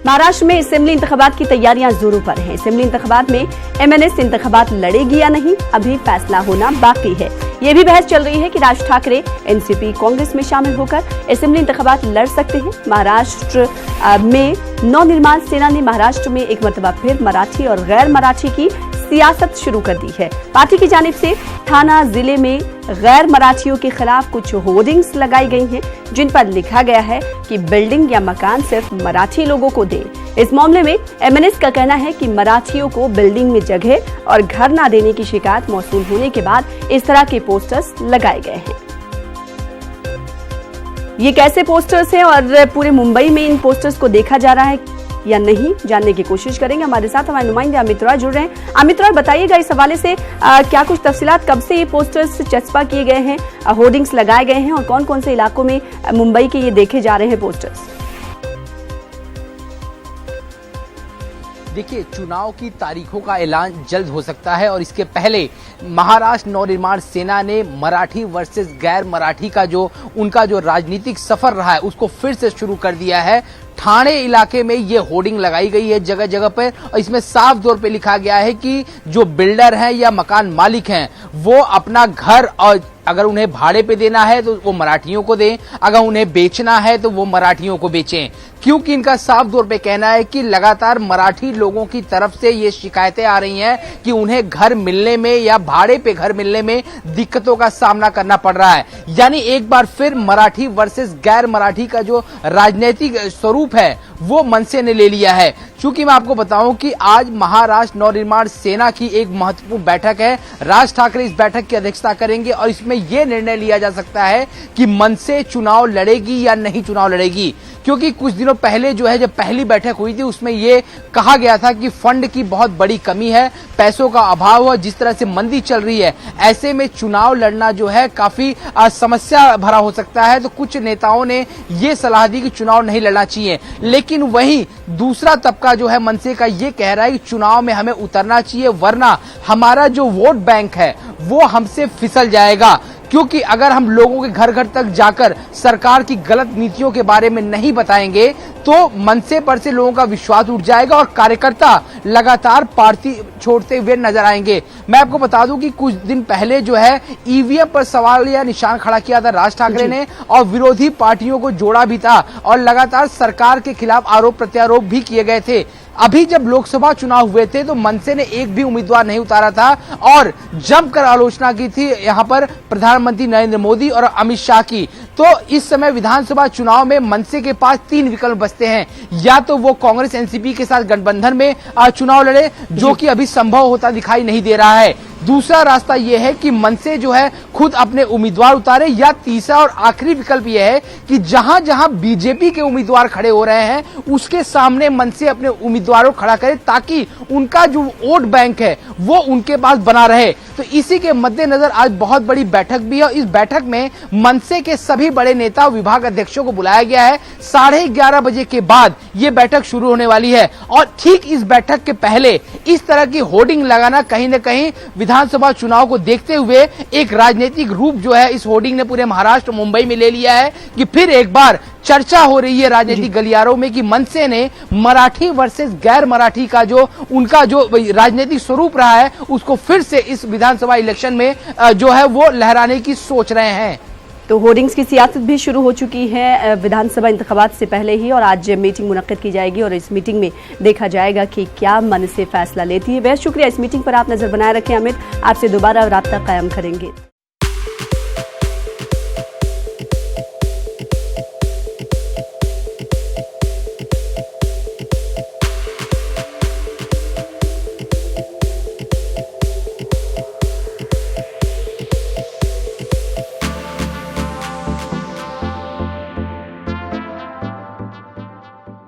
महाराष्ट्र में असेंबली इंतखाबात की तैयारियां जोरों पर हैं। असेंबली इंतखाबात में एमएनएस इंतखाबात लड़ेगी या नहीं, अभी फैसला होना बाकी है। ये भी बहस चल रही है कि राज ठाकरे एनसीपी कांग्रेस में शामिल होकर असेंबली इंतखाबात लड़ सकते हैं। महाराष्ट्र में नवनिर्माण सेना ने महाराष्ट्र में एक मरतबा फिर मराठी और गैर मराठी की सियासत शुरू कर दी है। पार्टी की जानिब से थाना जिले में गैर मराठियों के खिलाफ कुछ होर्डिंग्स लगाई गई हैं, जिन पर लिखा गया है कि बिल्डिंग या मकान सिर्फ मराठी लोगों को दें। इस मामले में एमएनएस का कहना है कि मराठियों को बिल्डिंग में जगह और घर न देने की शिकायत मौसूल होने के बाद इस तरह के पोस्टर्स लगाए गए हैं। ये कैसे पोस्टर्स हैं और पूरे मुंबई में इन पोस्टर्स को देखा जा रहा है या नहीं, जानने की कोशिश करेंगे। हमारे साथ हमारे नुमाइंदे अमित रॉय जुड़ रहे हैं। अमित रॉय, बताइएगा इस हवाले से क्या कुछ तफसीलात, कब से ये पोस्टर्स चस्पा किए गए हैं, होर्डिंग्स लगाए गए हैं और कौन कौन से इलाकों में मुंबई के ये देखे जा रहे हैं पोस्टर्स? देखिए, चुनाव की तारीखों का ऐलान जल्द हो सकता है और इसके पहले महाराष्ट्र नवनिर्माण सेना ने मराठी वर्सेस गैर मराठी का जो उनका जो राजनीतिक सफर रहा है उसको फिर से शुरू कर दिया है। ठाणे इलाके में ये होर्डिंग लगाई गई है जगह जगह पर और इसमें साफ तौर पे लिखा गया है कि जो बिल्डर हैं या मकान मालिक हैं वो अपना घर और अगर उन्हें भाड़े पे देना है तो वो मराठियों को दें, अगर उन्हें बेचना है तो वो मराठियों को बेचें, क्योंकि इनका साफ तौर पे कहना है कि लगातार मराठी लोगों की तरफ से ये शिकायतें आ रही हैं कि उन्हें घर मिलने में या भाड़े पे घर मिलने में दिक्कतों का सामना करना पड़ रहा है। यानी एक बार फिर मराठी वर्सेस गैर मराठी का जो राजनीतिक स्वरूप है वो मनसे ने ले लिया है। चूंकि मैं आपको बताऊं कि आज महाराष्ट्र नवनिर्माण सेना की एक महत्वपूर्ण बैठक है, राज ठाकरे इस बैठक की अध्यक्षता करेंगे और इसमें यह निर्णय लिया जा सकता है कि मनसे चुनाव लड़ेगी या नहीं चुनाव लड़ेगी। क्योंकि कुछ दिनों पहले जो है जब पहली बैठक हुई थी उसमें यह कहा गया था कि फंड की बहुत बड़ी कमी है, पैसों का अभाव है, जिस तरह से मंदी चल रही है ऐसे में चुनाव लड़ना जो है काफी समस्या भरा हो सकता है। तो कुछ नेताओं ने ये सलाह दी कि चुनाव नहीं लड़ना चाहिए, लेकिन वहीं दूसरा तबका जो है मनसे का ये कह रहा है कि चुनाव में हमें उतरना चाहिए, वरना हमारा जो वोट बैंक है वो हमसे फिसल जाएगा। क्योंकि अगर हम लोगों के घर घर तक जाकर सरकार की गलत नीतियों के बारे में नहीं बताएंगे तो मनसे पर से लोगों का विश्वास उठ जाएगा और कार्यकर्ता लगातार पार्टी छोड़ते हुए नजर आएंगे। मैं आपको बता दूं कि कुछ दिन पहले जो है ईवीएम पर सवाल या निशान खड़ा किया था राज ठाकरे ने और विरोधी पार्टियों को जोड़ा भी था और लगातार सरकार के खिलाफ आरोप प्रत्यारोप भी किए गए थे। अभी जब लोकसभा चुनाव हुए थे तो मनसे ने एक भी उम्मीदवार नहीं उतारा था और जमकर आलोचना की थी यहाँ पर प्रधानमंत्री नरेंद्र मोदी और अमित शाह की। तो इस समय विधानसभा चुनाव में मनसे के पास 3 विकल्प बचते हैं, या तो वो कांग्रेस एनसीपी के साथ गठबंधन में चुनाव लड़े, जो कि अभी संभव होता दिखाई नहीं दे रहा है। दूसरा रास्ता यह है कि मनसे जो है खुद अपने उम्मीदवार उतारे, या तीसरा और आखिरी विकल्प यह है कि जहां जहां बीजेपी के उम्मीदवार खड़े हो रहे हैं उसके सामने मनसे अपने उम्मीदवारों खड़ा करे ताकि उनका जो वोट बैंक है वो उनके पास बना रहे। तो इसी के मद्देनजर आज बहुत बड़ी बैठक भी है और इस बैठक में मनसे के सभी बड़े नेता और विभाग अध्यक्षों को बुलाया गया है। 11:30 बजे के बाद ये बैठक शुरू होने वाली है और ठीक इस बैठक के पहले इस तरह की होर्डिंग लगाना कहीं न कहीं विधानसभा चुनाव को देखते हुए एक राजनीतिक रूप जो है इस होर्डिंग ने पूरे महाराष्ट्र मुंबई में ले लिया है कि फिर एक बार चर्चा हो रही है राजनीतिक गलियारों में कि मनसे ने मराठी वर्सेस गैर मराठी का जो उनका जो राजनीतिक स्वरूप रहा है उसको फिर से इस विधानसभा इलेक्शन में जो है वो लहराने की सोच रहे हैं। तो होर्डिंग्स की सियासत भी शुरू हो चुकी है विधानसभा इंतखाबात से पहले ही और आज मीटिंग मुनक्किद की जाएगी और इस मीटिंग में देखा जाएगा कि क्या मनसे फैसला लेती है। बेहद शुक्रिया, इस मीटिंग पर आप नजर बनाए रखें अमित, आपसे दोबारा राब्ता कायम करेंगे।